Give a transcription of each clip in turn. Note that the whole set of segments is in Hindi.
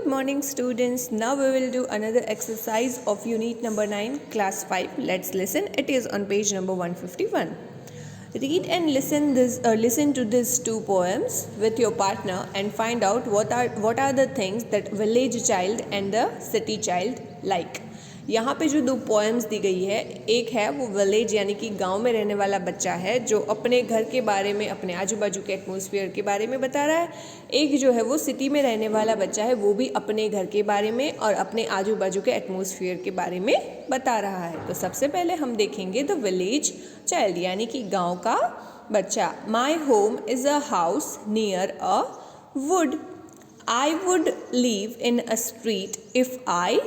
Good morning students. Now we will do another exercise of unit number 9 class 5. Let's listen. It is on page number 151. Read and listen to these two poems with your partner and find out what are the things that village child and the city child like. यहाँ पे जो दो पोएम्स दी गई है, एक है वो विलेज यानी कि गांव में रहने वाला बच्चा है जो अपने घर के बारे में, अपने आजू बाजू के एटमॉस्फेयर के बारे में बता रहा है। एक जो है वो सिटी में रहने वाला बच्चा है, वो भी अपने घर के बारे में और अपने आजू बाजू के एटमॉस्फेयर के बारे में बता रहा है। तो सबसे पहले हम देखेंगे द विलेज चाइल्ड यानी कि गाँव का बच्चा। My home is a house near a would. I would live in a street if I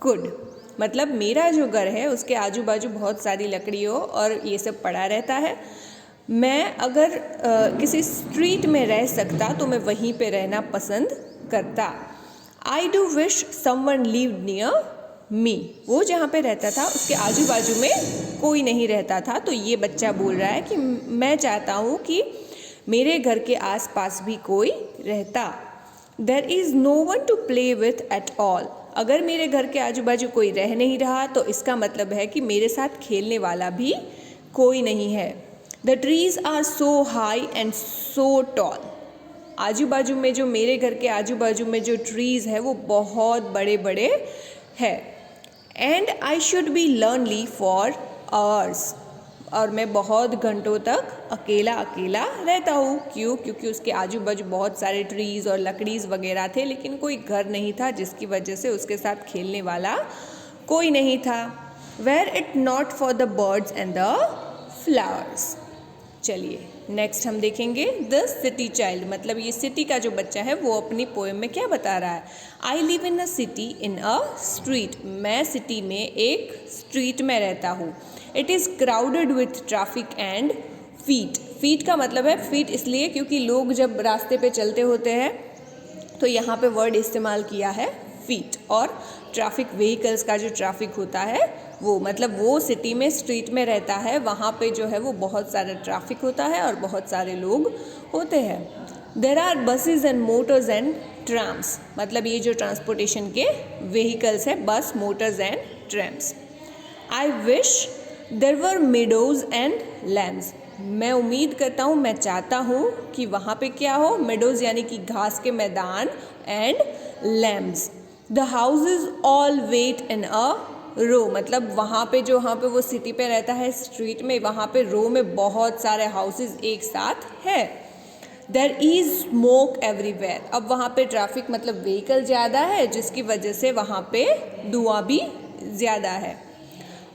could. मतलब मेरा जो घर है उसके आजू बाजू बहुत सारी लकड़ियों और ये सब पड़ा रहता है। मैं अगर किसी स्ट्रीट में रह सकता तो मैं वहीं पे रहना पसंद करता। I do wish someone lived near me. वो जहाँ पे रहता था उसके आजू बाजू में कोई नहीं रहता था। तो ये बच्चा बोल रहा है कि मैं चाहता हूँ कि मेरे घर के आसपास भी कोई रहता। There is no one to play with at all. अगर मेरे घर के आजू बाजू कोई रह नहीं रहा तो इसका मतलब है कि मेरे साथ खेलने वाला भी कोई नहीं है। The trees are so high and so tall. आजू बाजू में जो मेरे घर के आजू बाजू में जो ट्रीज़ है वो बहुत बड़े बड़े हैं। And I should be learning for hours. और मैं बहुत घंटों तक अकेला अकेला रहता हूँ। क्यों? क्योंकि उसके आजू बाजू बहुत सारे ट्रीज़ और लकड़ीज़ वगैरह थे, लेकिन कोई घर नहीं था जिसकी वजह से उसके साथ खेलने वाला कोई नहीं था। Where it not for the birds and the flowers. चलिए नेक्स्ट हम देखेंगे द सिटी चाइल्ड। मतलब ये सिटी का जो बच्चा है वो अपनी पोएम में क्या बता रहा है। I live in a city in a street. मैं सिटी में एक स्ट्रीट में रहता हूँ। It is crowded with traffic and feet. Feet का मतलब है फीट इसलिए क्योंकि लोग जब रास्ते पे चलते होते हैं तो यहाँ पे वर्ड इस्तेमाल किया है फीट। और ट्रैफिक व्हीकल्स का जो ट्रैफिक होता है वो मतलब वो सिटी में स्ट्रीट में रहता है, वहाँ पे जो है वो बहुत सारा ट्रैफिक होता है और बहुत सारे लोग होते हैं। There are buses and motors and trams. मतलब ये जो ट्रांसपोर्टेशन के व्हीकल्स है, bus, motors and trams. I wish there were meadows and lambs. मैं उम्मीद करता हूँ, मैं चाहता हूँ कि वहाँ पे क्या हो, मेडोज यानी कि घास के मैदान and lambs. The houses all wait in a row. मतलब वहाँ पे वो सिटी पे रहता है स्ट्रीट में, वहाँ पे रो में बहुत सारे हाउसेज एक साथ है। There is smoke everywhere. अब वहाँ पे ट्रैफिक मतलब व्हीकल ज़्यादा है जिसकी वजह से वहाँ पे धुआं भी ज़्यादा है।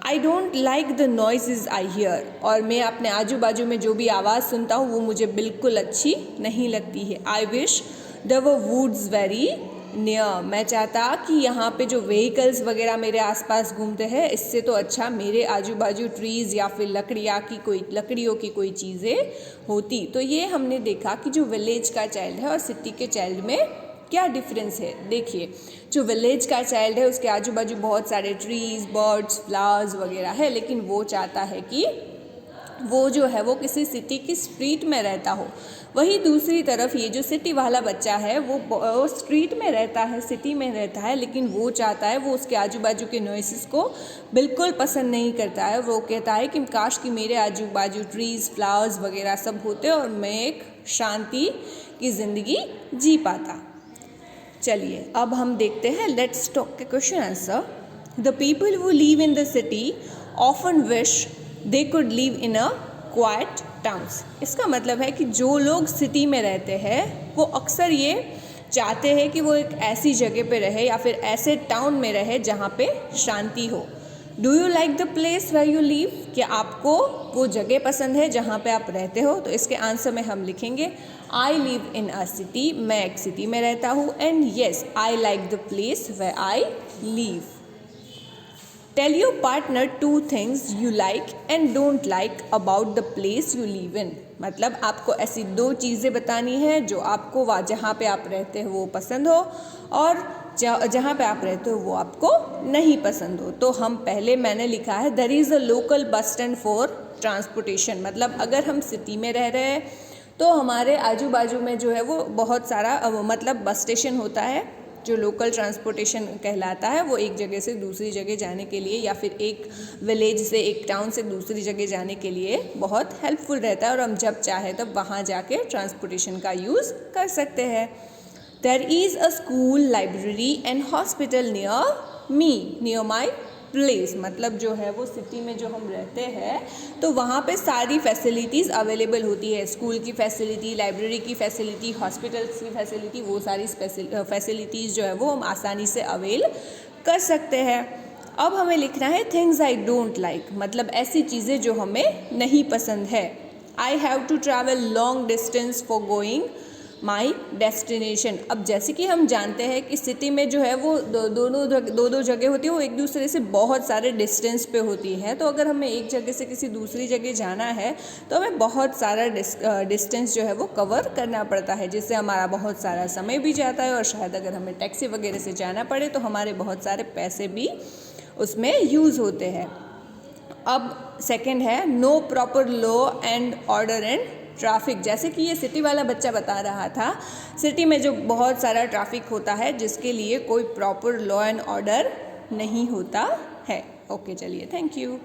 I don't like the noise I hear. और मैं अपने आजू बाजू में जो भी आवाज़ सुनता हूँ वो मुझे बिल्कुल अच्छी नहीं लगती है। I wish there were woods very near. मैं चाहता कि यहाँ पे जो व्हीकल्स वगैरह मेरे आसपास घूमते हैं इससे तो अच्छा मेरे आजू बाजू ट्रीज़ या फिर लकड़ियों की कोई चीज़ें होती। तो ये हमने देखा कि जो विलेज का चाइल्ड है और सिटी के चाइल्ड में क्या डिफरेंस है। देखिए, जो विलेज का चाइल्ड है उसके आजू बाजू बहुत सारे ट्रीज़, बर्ड्स, फ्लावर्स वगैरह है, लेकिन वो चाहता है कि वो जो है वो किसी सिटी की स्ट्रीट में रहता हो। वहीं दूसरी तरफ ये जो सिटी वाला बच्चा है वो स्ट्रीट में रहता है, सिटी में रहता है, लेकिन वो चाहता है, वो उसके आजू बाजू के नॉइसेस को बिल्कुल पसंद नहीं करता है। वो कहता है कि काश कि मेरे आजू बाजू ट्रीज़, फ्लावर्स वगैरह सब होते और मैं एक शांति की ज़िंदगी जी पाता। चलिए अब हम देखते हैं लेट्स टॉक के question answer. The people who live in the city often wish they could live in a quite towns. इसका मतलब है कि जो लोग सिटी में रहते हैं वो अक्सर ये चाहते हैं कि वो एक ऐसी जगह पे रहे या फिर ऐसे टाउन में रहे जहाँ पे शांति हो। Do you like the place where you live. क्या आपको वो जगह पसंद है जहाँ पे आप रहते हो। तो इसके आंसर में हम लिखेंगे I live in a city. मैं एक सिटी में रहता हूँ। And yes I like the place where I live. Tell your partner two things you like and don't like about the place you live in. मतलब आपको ऐसी दो चीज़ें बतानी है जो आपको जहाँ पे आप रहते हो वो पसंद हो और जहाँ पे आप रहते हो वो आपको नहीं पसंद हो। तो मैंने लिखा है there is a local bus stand for transportation. मतलब अगर हम सिटी में रह रहे हैं तो हमारे आजू बाजू में जो है वो बहुत सारा मतलब बस स्टेशन होता है जो लोकल ट्रांसपोर्टेशन कहलाता है वो एक जगह से दूसरी जगह जाने के लिए या फिर एक विलेज से एक टाउन से दूसरी जगह जाने के लिए बहुत हेल्पफुल रहता है और हम जब चाहे तब वहाँ जाके ट्रांसपोर्टेशन का यूज़ कर सकते हैं। There is a school, library and hospital near my place, मतलब जो है वो सिटी में जो हम रहते हैं तो वहाँ पे सारी फैसिलिटीज़ अवेलेबल होती है। स्कूल की फैसिलिटी, लाइब्रेरी की फैसिलिटी, हॉस्पिटल्स की फैसिलिटी, वो सारी फैसिलिटीज़ जो है वो हम आसानी से अवेल कर सकते हैं। अब हमें लिखना है थिंग्स आई डोंट लाइक, मतलब ऐसी चीज़ें जो हमें नहीं पसंद है। I have to travel long distance for going my destination. अब जैसे कि हम जानते हैं कि सिटी में जो है वो दो जगह होती है, वो एक दूसरे से बहुत सारे डिस्टेंस पे होती है। तो अगर हमें एक जगह से किसी दूसरी जगह जाना है तो हमें बहुत सारा डिस्टेंस जो है वो कवर करना पड़ता है, जिससे हमारा बहुत सारा समय भी जाता है और शायद अगर हमें टैक्सी वगैरह से जाना पड़े तो हमारे बहुत सारे पैसे भी उसमें यूज़ होते हैं। अब सेकंड है no proper law and order and traffic. जैसे कि ये सिटी वाला बच्चा बता रहा था, सिटी में जो बहुत सारा ट्रैफिक होता है जिसके लिए कोई प्रॉपर लॉ एंड ऑर्डर नहीं होता है। ओके, चलिए, थैंक यू।